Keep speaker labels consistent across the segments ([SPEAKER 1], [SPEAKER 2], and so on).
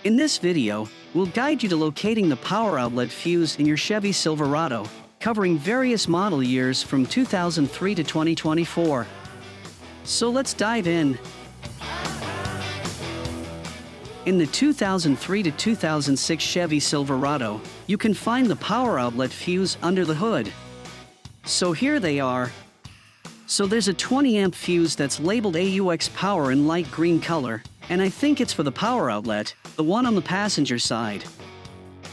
[SPEAKER 1] In this video, we'll guide you to locating the power outlet fuse in your Chevy Silverado, covering various model years from 2003 to 2024. So let's dive in. In the 2003 to 2006 Chevy Silverado, you can find the power outlet fuse under the hood. So here they are. So there's a 20 amp fuse that's labeled AUX power in light green color, and I think it's for the power outlet, the one on the passenger side.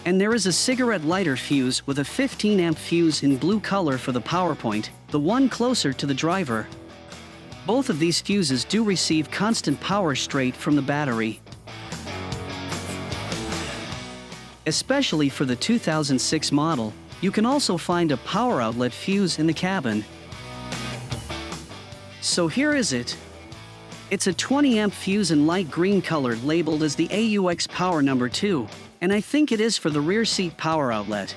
[SPEAKER 1] And there is a cigarette lighter fuse with a 15 amp fuse in blue color for the power point, the one closer to the driver. Both of these fuses do receive constant power straight from the battery. Especially for the 2006 model, you can also find a power outlet fuse in the cabin. So here is it. It's a 20 amp fuse in light green color labeled as the AUX power number 2, and I think it is for the rear seat power outlet.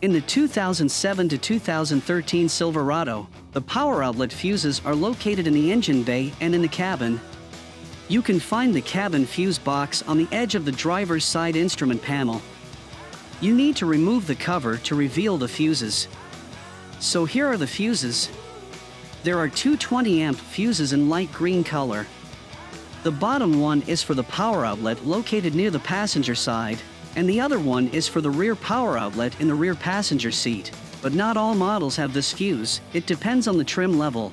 [SPEAKER 1] In the 2007 to 2013 Silverado, the power outlet fuses are located in the engine bay and in the cabin. You can find the cabin fuse box on the edge of the driver's side instrument panel. You need to remove the cover to reveal the fuses. So here are the fuses. There are two 20 amp fuses in light green color. The bottom one is for the power outlet located near the passenger side, and the other one is for the rear power outlet in the rear passenger seat. But not all models have this fuse, it depends on the trim level.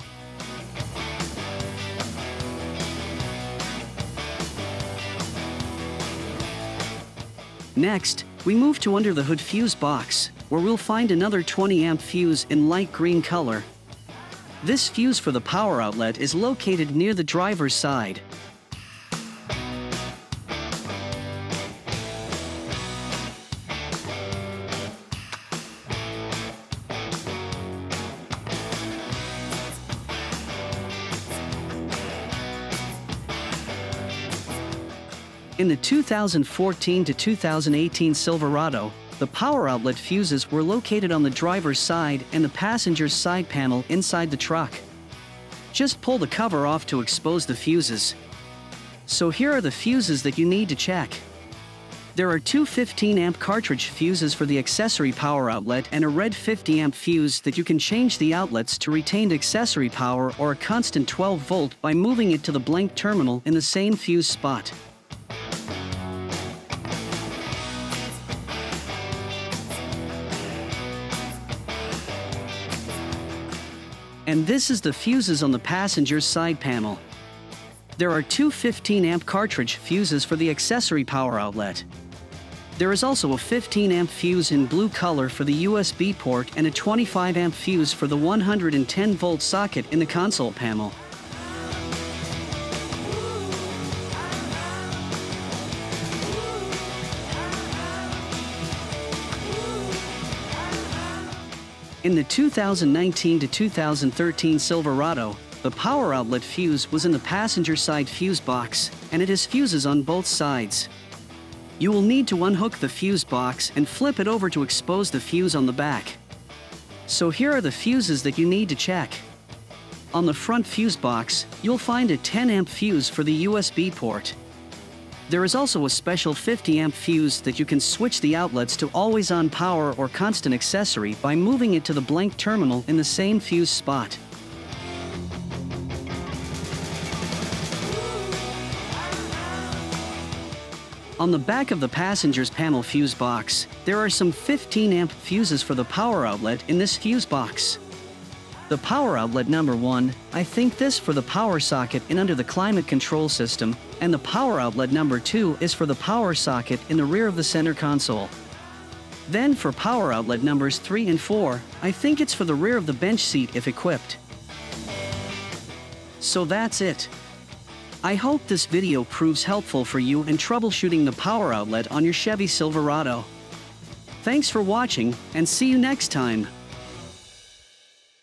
[SPEAKER 1] Next, we move to under the hood fuse box, where we'll find another 20 amp fuse in light green color. This fuse for the power outlet is located near the driver's side. In the 2014 to 2018 Silverado, the power outlet fuses were located on the driver's side and the passenger's side panel inside the truck. Just pull the cover off to expose the fuses. So here are the fuses that you need to check. There are two 15 amp cartridge fuses for the accessory power outlet and a red 50 amp fuse that you can change the outlets to retained accessory power or a constant 12 volt by moving it to the blank terminal in the same fuse spot. And this is the fuses on the passenger's side panel. There are two 15 amp cartridge fuses for the accessory power outlet. There is also a 15 amp fuse in blue color for the USB port and a 25 amp fuse for the 110 volt socket in the console panel. In the 2019 to 2013 Silverado, the power outlet fuse was in the passenger side fuse box, and it has fuses on both sides. You will need to unhook the fuse box and flip it over to expose the fuse on the back. So here are the fuses that you need to check. On the front fuse box, you'll find a 10 amp fuse for the USB port. There is also a special 50 amp fuse that you can switch the outlets to always on power or constant accessory by moving it to the blank terminal in the same fuse spot. On the back of the passenger's panel fuse box, there are some 15 amp fuses for the power outlet in this fuse box. The power outlet number 1, I think this for the power socket in under the climate control system, and the power outlet number 2 is for the power socket in the rear of the center console. Then for power outlet numbers 3 and 4, I think it's for the rear of the bench seat if equipped. So that's it. I hope this video proves helpful for you in troubleshooting the power outlet on your Chevy Silverado. Thanks for watching, and see you next time.